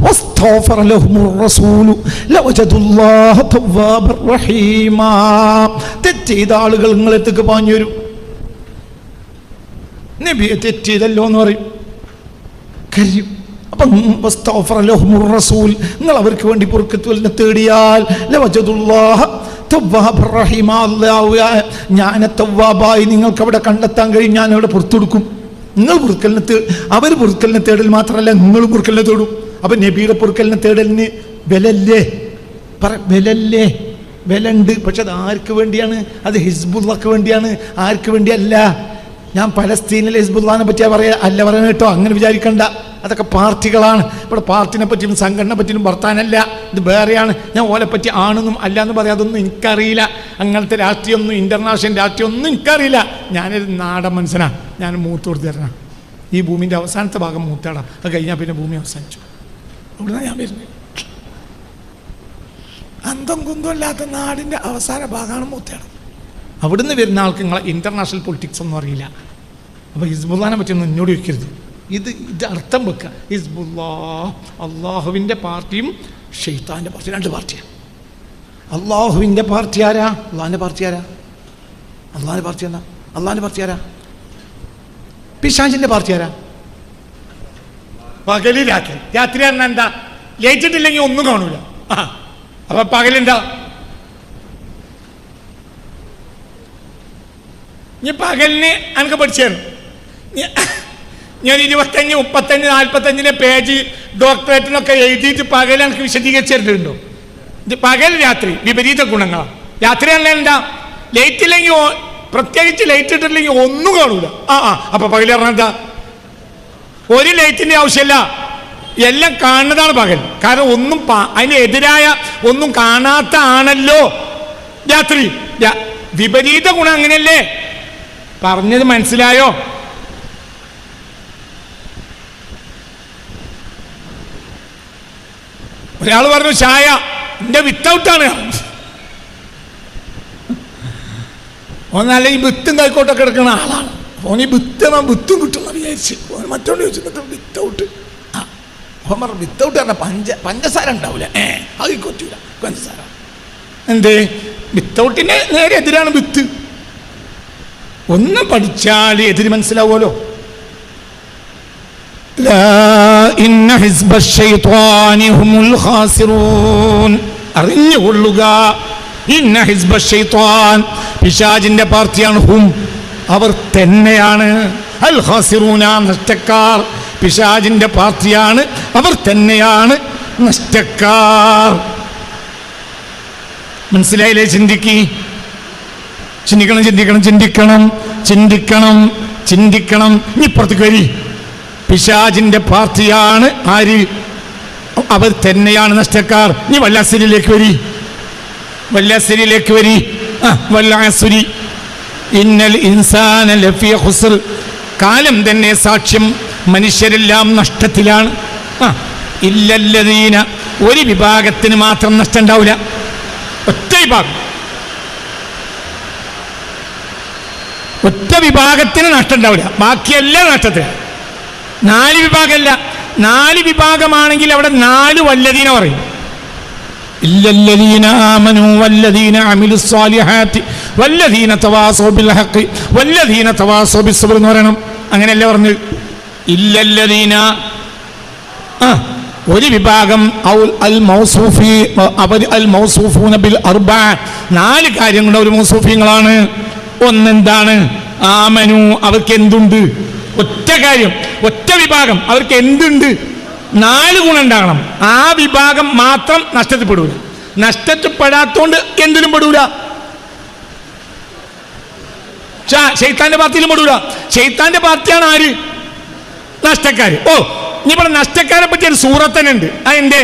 Speaker 1: واستغفر لهم الرسول لوجدوا الله توابا رحيما. തെറ്റെയ്ത ആളുകൾ നിങ്ങളെത്തേക്ക് പാഞ്ഞു വരും. നബിയെ തെറ്റെയ്തല്ലോ എന്ന് പറയും, കരയും. അപ്പം റസൂൽ, നിങ്ങൾ അവർക്ക് വേണ്ടി പൊറുക്കലിനെ തേടിയാൽ ലവജദുല്ലാഹ തവ്വാബർ റഹീമ, ഞാൻ തവ്വാബായി നിങ്ങൾക്ക് അവിടെ കണ്ടെത്താൻ കഴിയും, ഞാൻ അവിടെ പുറത്തു കൊടുക്കും. നിങ്ങൾ അവർ പൊറുക്കലിനെ തേടൽ മാത്രമല്ല, നിങ്ങൾ പൊറുക്കലിനെ തേടും. അപ്പം നബിയുടെ പൊറുക്കലിനെ തേടലിന് വിലല്ലേ? വിലല്ലേ? വിലണ്ട്. പക്ഷെ അത് ആർക്ക് വേണ്ടിയാണ്? അത് ഹിസ്ബുള്ളക്ക് വേണ്ടിയാണ്, ആർക്ക് വേണ്ടിയല്ല. ഞാൻ പലസ്തീനിലെ ഹിസ്ബുള്ളാനെ പറ്റിയാ പറയാ അല്ല പറയാൻ കേട്ടോ, അങ്ങനെ വിചാരിക്കണ്ട. അതൊക്കെ പാർട്ടികളാണ്. ഇവിടെ പാർട്ടിനെ പറ്റിയും സംഘടനയെ പറ്റിയും വർത്താനല്ല, ഇത് വേറെയാണ്. ഞാൻ ഓലെ പറ്റി ആണെന്നും അല്ല എന്ന് പറയാം, അതൊന്നും എനിക്കറിയില്ല. അങ്ങനത്തെ രാഷ്ട്രീയമൊന്നും ഇന്റർനാഷണൽ രാഷ്ട്രീയമൊന്നും എനിക്കറിയില്ല. ഞാനൊരു നാടൻ മനുഷ്യനാണ്, ഞാൻ മൂത്ത് കൊടുത്ത് തരണം. ഈ ഭൂമിൻ്റെ അവസാനത്തെ ഭാഗം മൂത്താടാം, അത് കഴിഞ്ഞാൽ പിന്നെ ഭൂമി അവസാനിച്ചു. അവിടുന്ന് ഞാൻ വരുന്നത് അന്തം കുന്തം ഇല്ലാത്ത നാടിൻ്റെ അവസാന ഭാഗമാണ് മൂത്തേടം. അവിടുന്ന് വരുന്ന ആൾക്ക് നിങ്ങളെ ഇന്റർനാഷണൽ പൊളിറ്റിക്സ് ഒന്നും അറിയില്ല. അപ്പോൾ ഹിസ്ബുള്ളാനെ പറ്റിയൊന്നും എന്നോട് ചോദിക്കരുത്. ഇത് അർത്ഥം വെക്കുക. ഹിസ്ബുല്ലാ അള്ളാഹുവിൻ്റെ പാർട്ടിയും ഷെയ്ത്താൻ്റെ പാർട്ടിയും രണ്ട് പാർട്ടിയാണ്. അള്ളാഹുവിൻ്റെ പാർട്ടി ആരാ? അള്ളാഹിൻ്റെ പാർട്ടി ആരാ? അള്ളാഹിൻ്റെ പാർട്ടി എന്താ? അള്ളാഹിൻ്റെ പാർട്ടി ആരാ? പിശാചിൻ്റെ പാർട്ടി ആരാ? പകല് രാത്രി. രാത്രി പറഞ്ഞാൽ എന്താ? ലയിച്ചിട്ടില്ലെങ്കിൽ ഒന്നും കാണൂല. അപ്പൊ പകലുണ്ടാ? ഇനി പകലിന് എനിക്ക് പഠിച്ചായിരുന്നു. ഞാൻ 25, 35, 45 പേജ് ഡോക്ടറേറ്റിനൊക്കെ എഴുതിയിട്ട് പകൽ എനിക്ക് വിശദീകരിച്ചിട്ടുണ്ടോ? ഇത് പകൽ രാത്രി വിപരീത ഗുണങ്ങളാണ്. രാത്രി പറഞ്ഞാൽ എന്താ? ലൈറ്റ് ഇല്ലെങ്കിൽ, പ്രത്യേകിച്ച് ലൈറ്റ് ഇട്ടില്ലെങ്കിൽ ഒന്നും കാണൂല. അപ്പൊ പകൽ പറഞ്ഞാൽ എന്താ? ഒരു ലൈറ്റിന്റെ ആവശ്യമില്ല, എല്ലാം കാണുന്നതാണ് പകൽ. കാരണം ഒന്നും അതിനെതിരായ ഒന്നും കാണാത്ത ആണല്ലോ രാത്രി. വിപരീത ഗുണം അങ്ങനെയല്ലേ? പറഞ്ഞത് മനസ്സിലായോ? ഒരാൾ പറഞ്ഞു ചായ എന്റെ വിത്തൗട്ടാണ്. ഓനല്ല ഈ വിത്തും കൈക്കോട്ടൊക്കെ എടുക്കുന്ന ആളാണ്. ഓൻ ഈ വിത്തും കിട്ടുന്ന വിചാരിച്ച് മറ്റോണ്ട് ചോദിച്ചു വിത്തൗട്ട്. വിത്തൗട്ട് പറഞ്ഞ പഞ്ചസാര ഉണ്ടാവില്ല, അത് കൊറ്റൂല പഞ്ചസാര. എന്തേ? വിത്തൗട്ടിന്റെ നേരെ എതിരാണ് വിത്ത്. ഒന്ന് പഠിച്ചാൽ എതിര് മനസ്സിലാവുമല്ലോ. അറിഞ്ഞുകൊള്ളുക, ഇന്ന ഹിസ്ബ ശൈത്വാൻ, പിശാചിന്റെ പാർട്ടിയാണ്. ഹും, അവർ തന്നെയാണ്. അൽ ഖാസിറൂന, നഷ്ടക്കാർ. പിശാചിന്റെ പാർട്ടിയാണ്, അവർ തന്നെയാണ് നഷ്ടക്കാർ. മനസ്സിലായില്ലേ? ചിന്തിക്ക്. ചിന്തിക്കണം ചിന്തിക്കണം ചിന്തിക്കണം ചിന്തിക്കണം ചിന്തിക്കണം. ഇനി ഇപ്പുറത്തേക്ക് വരി. പിശാചിന്റെ പാർട്ടിയാണ് ആര്? അവർ തന്നെയാണ് നഷ്ടക്കാർ. നീ വല്ലസരിയിലേക്ക് വരി, വല്ലസരിയിലേക്ക് വരി. വല്ലഅസ്രി ഇന്നൽ ഇൻസാന ലഫീ ഖുസ്ർ. കാലം തന്നെ സാക്ഷ്യം, മനുഷ്യരെല്ലാം നഷ്ടത്തിലാണ്. ഇല്ലല്ലദീന, ഒരു വിഭാഗത്തിന് മാത്രം നഷ്ടം ഉണ്ടാവില്ല. ഒറ്റ വിഭാഗം, ഒറ്റ വിഭാഗത്തിന് നഷ്ടം ഉണ്ടാവില്ല, ബാക്കിയെല്ലാം നഷ്ടത്തിന്. 4 വിഭാഗമല്ല, 4 വിഭാഗമാണെങ്കിൽ അവിടെ 4 വല്ലദീന പറയും. ഇല്ലല്ലദീന ആമനൂ വല്ലദീന അമിലുസ് സ്വാലിഹാത്തി വല്ലദീന തവാസൗ ബിൽ ഹഖ് വല്ലദീന തവാസൗ ബിസ്സബ്ർ എന്ന് പറയണം. അങ്ങനെയല്ലേ പറഞ്ഞു? ഇല്ലല്ലദീന, ഒരു വിഭാഗം അൽ മൗസൂഫി, അവർ അൽ മൗസൂഫൂന ബിൽ അർബഅ, 4 കാര്യങ്ങളുടെ ഒരു മൗസൂഫിങ്ങളാണ്. ഒന്നെന്താണ്? ആമനു, അവർക്ക് എന്തുണ്ട്? ഒറ്റ കാര്യം, ഒറ്റ വിഭാഗം, അവർക്ക് എന്തുണ്ട്? 4 ഗുണം ഉണ്ടാകണം. ആ വിഭാഗം മാത്രം നഷ്ടത്തിൽപ്പെടൂല. നഷ്ടത്തിൽപ്പെടാത്തോണ്ട് എന്തിനും പെടൂല. ശൈത്താന്റെ പാർട്ടിയിലും പെടൂല. ശൈത്താന്റെ പാർട്ടിയാണ് ആര്? നഷ്ടക്കാര്. ഇനിയിപ്പോൾ നഷ്ടക്കാരെ പറ്റി ഒരു സൂറത്ത് ഉണ്ട്. അതിന്റെ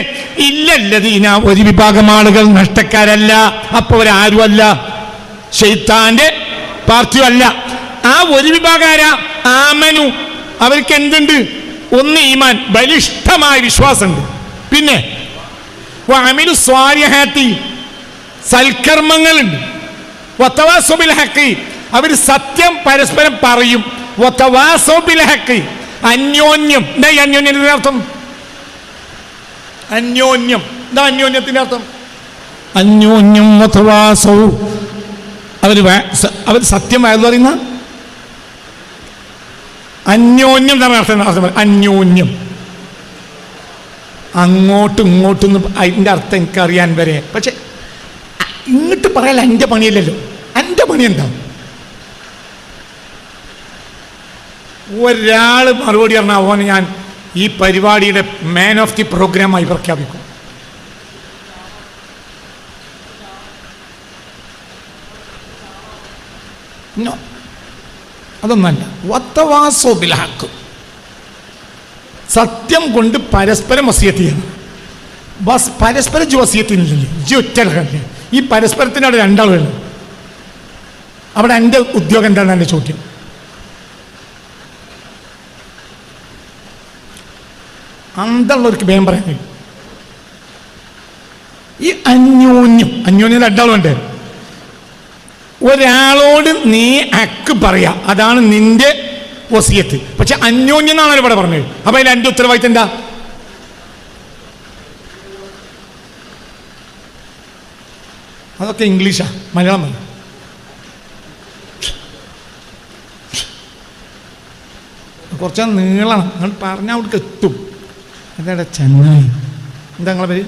Speaker 1: ഇല്ലല്ലദീന, ഒരു വിഭാഗം ആളുകൾ നഷ്ടക്കാരല്ല. അപ്പൊ അവരാരും അല്ല, ശൈത്താന്റെ പാർട്ടിയും അല്ല. ആ ഒരു വിഭാഗം ആരാ? ആമനു, അവർക്ക് എന്തുണ്ട്? ഒന്ന് ഈമാൻ, ബലിഷ്ഠമായ വിശ്വാസമുണ്ട്. പിന്നെ വഅമിലു സ്വാലിഹാത്തി, സൽക്കർമ്മങ്ങളുണ്ട്. വതവാസൗ ബിൽ ഹഖ്, അവർ സത്യം പരസ്പരം പറയും. വതവാസൗ ബിൽ ഹഖ്, അന്യോന്യം. എന്താ ഈ അന്യോന്യത്തിന്റെ അർത്ഥം? അന്യോന്യം, എന്താ അന്യോന്യത്തിന്റെ അർത്ഥം? അന്യോന്യം വതവാസൗ, അവർ സത്യം ആയത് പറയുന്ന അന്യോന്യം എന്താണ് അർത്ഥം? അന്യോന്യം, അങ്ങോട്ടും ഇങ്ങോട്ടും. അതിൻ്റെ അർത്ഥം എനിക്കറിയാൻ വരെ, പക്ഷെ ഇങ്ങോട്ട് പറയാൻ എൻ്റെ പണിയല്ലല്ലോ. എൻ്റെ പണി എന്താ? ഒരാൾ മറുപടി പറഞ്ഞാൽ അവനെ ഞാൻ ഈ പരിപാടിയുടെ മാൻ ഓഫ് ദി പ്രോഗ്രാമായി പ്രഖ്യാപിക്കും. അതൊന്നല്ല. വതവാസൗ ബിൽ ഹഖ്, സത്യം കൊണ്ട് പരസ്പരം വസിയത്ത് ചെയ്യണം. പരസ്പരം വസിയത്തിനില്ലല്ലേ, ഒറ്റല്ലേ. ഈ പരസ്പരത്തിന് അവിടെ 2 ആളുകൾ. അവിടെ എൻ്റെ ഉദ്യോഗം എന്താണ്? എൻ്റെ ചോദ്യം. അന്തള്ളവർക്ക് ഭയം പറയാൻ കഴിയും. ഈ അന്യോന്യം, അന്യോന്യം 2 ആളുണ്ട്. ഒരാളോട് നീ ഹക്ക് പറയാ, അതാണ് നിന്റെ വസിയത്ത്. പക്ഷെ അന്യോന്യം എന്നാണ് ഇവിടെ പറഞ്ഞത്. അപ്പൊ അതിൽ എൻ്റെ ഉത്തരവാദിത്തം എന്താ? അതൊക്കെ ഇംഗ്ലീഷാ, മലയാളം അല്ല. കുറച്ച് നീളണം, നിങ്ങൾ പറഞ്ഞാൽ അവിടേക്ക് എത്തും. അതെടാ ചെന്നായി, എന്താ നിങ്ങളെ പേര്?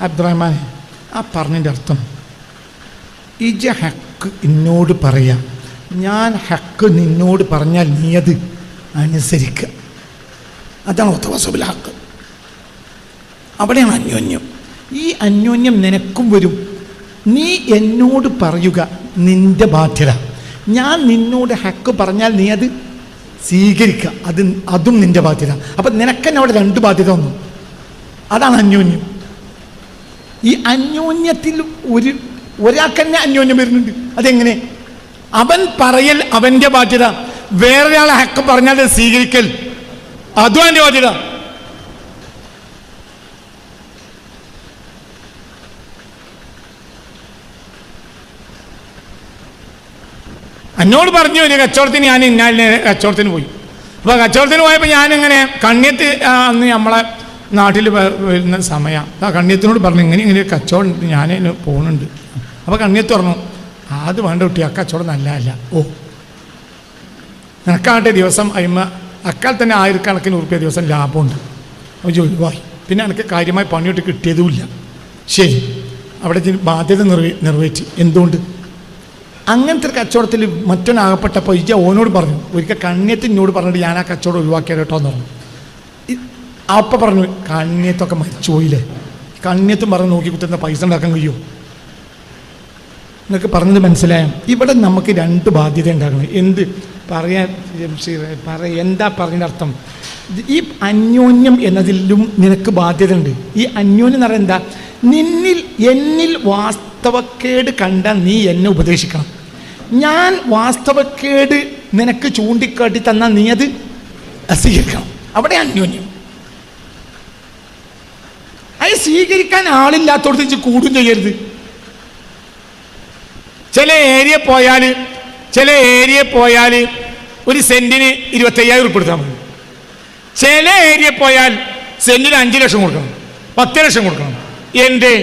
Speaker 1: അബ്ദുറഹ്മാൻ. ആ പറഞ്ഞതിൻ്റെ അർത്ഥം, ഇജ ഹക്ക് എന്നോട് പറയാം, ഞാൻ ഹക്ക് നിന്നോട് പറഞ്ഞാൽ നീ അത് അനുസരിക്കുക. അതാണ് വതവാസൗ ബിൽ ഹഖ്. അവിടെയാണ് അന്യോന്യം. ഈ അന്യോന്യം നിനക്കും വരും. നീ എന്നോട് പറയുക, നിന്റെ ബാധ്യത. ഞാൻ നിന്നോട് ഹക്ക് പറഞ്ഞാൽ നീ അത് സ്വീകരിക്കുക, അതും നിന്റെ ബാധ്യത. അപ്പം നിനക്കെന്നെ അവിടെ 2 ബാധ്യത വന്നു. അതാണ് അന്യോന്യം. ഈ അന്യോന്യത്തിൽ ഒരാൾക്ക് തന്നെ അന്യോന്യം വരുന്നുണ്ട്. അതെങ്ങനെ? അവൻ പറയൽ അവൻ്റെ ബാധ്യത, വേറൊരാളെ ഹക്ക് പറഞ്ഞാൽ അത് സ്വീകരിക്കൽ അതും എൻ്റെ ബാധ്യത. എന്നോട് പറഞ്ഞു ഒരു കച്ചവടത്തിന്, ഞാൻ ഇന്നാലിനെ കച്ചവടത്തിന് പോയി. അപ്പോൾ കച്ചവടത്തിന് പോയപ്പോൾ ഞാനിങ്ങനെ കണ്ണിയത്ത്, അന്ന് നമ്മളെ നാട്ടിൽ വരുന്ന സമയം, ആ കണ്ണിയത്തിനോട് പറഞ്ഞു ഇങ്ങനെ കച്ചവടം ഞാൻ പോകുന്നുണ്ട്. അപ്പോൾ കണ്ണിയത്ത് പറഞ്ഞു, അത് വേണ്ട കുട്ടി, ആ കച്ചവടം നല്ലതല്ല. നിനക്കാട്ടെ ദിവസം അക്കാൽ തന്നെ 1000 ഉറുപ്പിക ദിവസം ലാഭമുണ്ട്. അപ്പോൾ ഒഴിവായി. പിന്നെ എനിക്ക് കാര്യമായി പണിയിട്ട് കിട്ടിയതുമില്ല. ശരി, അവിടെ ബാധ്യത നിറവേറ്റി. എന്തുകൊണ്ട്? അങ്ങനത്തെ ഒരു കച്ചവടത്തിൽ മറ്റൊന്നാകപ്പെട്ടപ്പോൾ ഓനോട് പറഞ്ഞു, ഒരിക്കൽ കണ്ണിയത്തിനോട് പറഞ്ഞിട്ട് ഞാൻ ആ കച്ചവടം ഒഴിവാക്കിയ കേട്ടോ എന്ന് പറഞ്ഞു. അപ്പം പറഞ്ഞു, കണ്ണിയത്തൊക്കെ മരിച്ചു പോയില്ലേ, കണ്ണിയത്തും പറഞ്ഞ് നോക്കി കുത്തുന്ന പൈസ ഉണ്ടാക്കാൻ കഴിയുമോ?
Speaker 2: നിങ്ങൾക്ക് പറഞ്ഞത് മനസ്സിലായോ? ഇവിടെ നമുക്ക് രണ്ട് ബാധ്യത ഉണ്ടാക്കണം. എന്ത് പറയാൻ എന്താ പറഞ്ഞ അർത്ഥം? ഈ അന്യോന്യം എന്നതിലും നിനക്ക് ബാധ്യത ഉണ്ട്. ഈ അന്യോന്യം എന്ന് പറയുന്നത് എന്താ? എന്നിൽ വാസ്തവക്കേട് കണ്ട നീ എന്നെ ഉപദേശിക്കണം. ഞാൻ വാസ്തവക്കേട് നിനക്ക് ചൂണ്ടിക്കാട്ടി തന്നാൽ നീ അത് സ്വീകരിക്കണം. അവിടെ അന്യോന്യം. അത് സ്വീകരിക്കാൻ ആളില്ലാത്തോടത്ത് കൂടും ചെയ്യരുത്. ചില ഏരിയ പോയാൽ ഒരു സെന്റിന് 25,000 ഉറുപ്പിക കൊടുത്താൽ മതി. ചില ഏരിയ പോയാൽ സെന്റിന് 5 ലക്ഷം കൊടുക്കണം, 10 ലക്ഷം കൊടുക്കണം. എന്തേ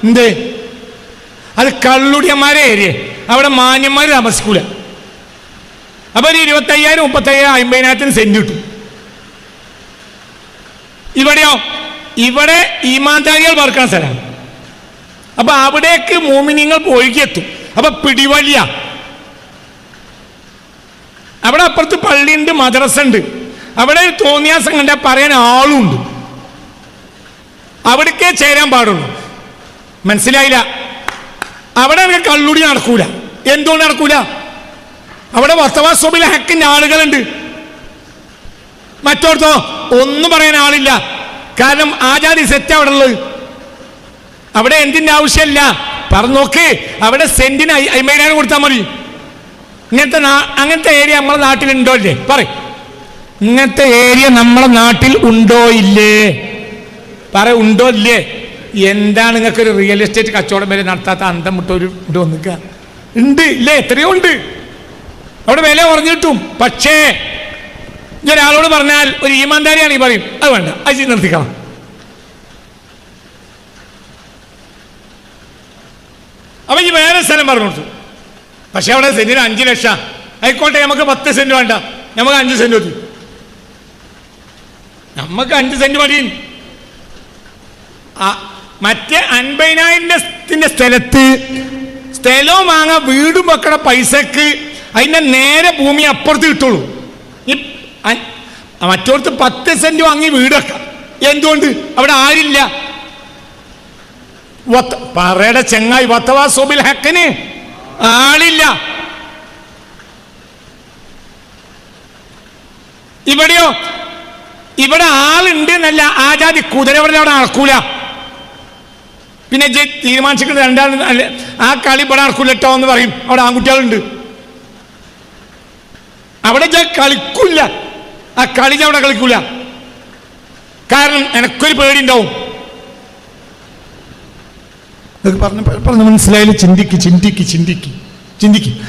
Speaker 2: എന്തേ? അത് കള്ളുടിയന്മാരെ ഏരിയ, അവിടെ മാന്യന്മാർ താമസിക്കൂല. അപ്പൊ ഒരു 25,000, 35,000, 50,000 സെന്റ് കിട്ടും. ഇവിടെയോ? ഇവിടെ ഈമാൻദാരികൾ പാർക്കുന്ന സ്ഥലമാണ്. അപ്പൊ അവിടേക്ക് മോമിനിങ്ങൾ ഒഴുകിയെത്തും. അപ്പൊ പിടിവലിയ. അവിടെ അപ്പുറത്ത് പള്ളിയുണ്ട്, മദ്രസ ഉണ്ട്. അവിടെ തോന്നിയാസം കണ്ടാൽ പറയാൻ ആളുണ്ട്. അവിടേക്കേ ചേരാൻ പാടുള്ളൂ. മനസ്സിലായില്ല? അവിടെ കള്ളുടി നടക്കൂല. എന്തുകൊണ്ട് നടക്കൂല? അവിടെ വത്തവാസോബിൽ ഹക്കിന്റെ ആളുകളുണ്ട്. മറ്റോടത്തോ ഒന്നും പറയാൻ ആളില്ല. കാരണം ആജാതി സെറ്റ് അവിടെ ഉള്ളത്. അവിടെ എന്തിന്റെ ആവശ്യമില്ല. പറഞ്ഞോക്ക്, അവിടെ സെന്റിന് 50,000 കൊടുത്താൽ മതി. അങ്ങനത്തെ ഏരിയ നമ്മളെ നാട്ടിൽ ഉണ്ടോ ഇല്ലേ? പറയും. ഇങ്ങനത്തെ ഏരിയ നമ്മളെ നാട്ടിൽ ഉണ്ടോ ഇല്ലേ? ഉണ്ടോ ഇല്ലേ? എന്താണ് നിങ്ങൾക്കൊരു റിയൽ എസ്റ്റേറ്റ് കച്ചവടം വരെ നടത്താത്ത അന്തം വിട്ടൊരു ഇവിടെ വന്നിക്ക? ഉണ്ട് ഇല്ലേ? എത്രയോ ഉണ്ട്. അവിടെ വില കുറഞ്ഞിട്ടും. പക്ഷേ ഒരാളോട് പറഞ്ഞാൽ, ഒരു ഈമാൻദാരിയാണെങ്കിൽ പറയും അത് വേണ്ട, അത് നിർത്തിക്കണം. അപ്പൊ ഈ വേറെ സ്ഥലം പറഞ്ഞു കൊടുത്തു. പക്ഷെ അവിടെ സെന്റിന് 5 ലക്ഷം. ആയിക്കോട്ടെ, നമുക്ക് 10 സെന്റ് വേണ്ട, നമുക്ക് 5 സെന്റ് മതി. നമുക്ക് 5 സെന്റ് മതി. മറ്റേ 50,000 സ്ഥലത്ത് സ്ഥലവും വാങ്ങാൻ വീടും വെക്കണ പൈസക്ക് അതിന്റെ നേരെ ഭൂമി അപ്പുറത്ത് കിട്ടുള്ളൂ. ഈ മറ്റോടത്ത് 10 സെന്റ് വാങ്ങി വീട് വെക്കാം. എന്തുകൊണ്ട്? അവിടെ ആരില്ല. പറയുടെ ചെങ്ങായി വത്തവാസോബിൽ ഹക്കിന് ആളില്ല. ഇവിടെയോ? ഇവിടെ ആളുണ്ട് എന്നല്ല, ആജാതി കുതിര അവിടെ നടക്കൂല. പിന്നെ തീരുമാനിച്ചിട്ട് രണ്ടാളും ആ കളി ഇവിടെ നടക്കൂല കേട്ടോ എന്ന് പറയും. അവിടെ ആൺകുട്ടികളുണ്ട്. അവിടെ കളിക്കൂല. ആ കളി അവിടെ കളിക്കൂല. കാരണം എനക്കൊരു പേടി ഉണ്ടാവും. പറഞ്ഞ മനസ്സിലായാലും ചിന്തിക്ക്.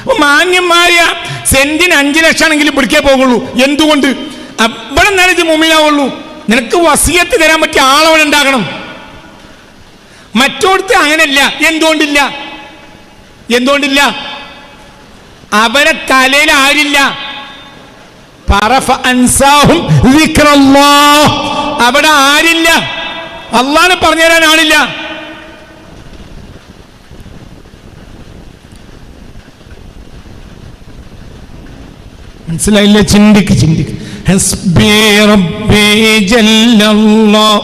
Speaker 2: അപ്പൊ മാന്യന്മാരെ സെന്റിന് 5 ലക്ഷം ആണെങ്കിലും പിടിക്കേ പോകുള്ളൂ. എന്തുകൊണ്ട്? അവിടെ നിലച്ച് മുമ്പിലാവുള്ളൂ. നിനക്ക് വസിയത്ത് തരാൻ പറ്റിയ ആളവിടെ ഉണ്ടാകണം. മറ്റോടത്ത് അങ്ങനല്ല. എന്തുകൊണ്ടില്ല? അവരെ തലയിൽ ആരില്ല. അവിടെ ആരില്ല. അള്ളാനെ പറഞ്ഞു തരാൻ ആളില്ല. മനസ്സിലായില്ല? ചിന്തിക്ക്. ഹസ്ബി റബ്ബി ജല്ലല്ലാഹ്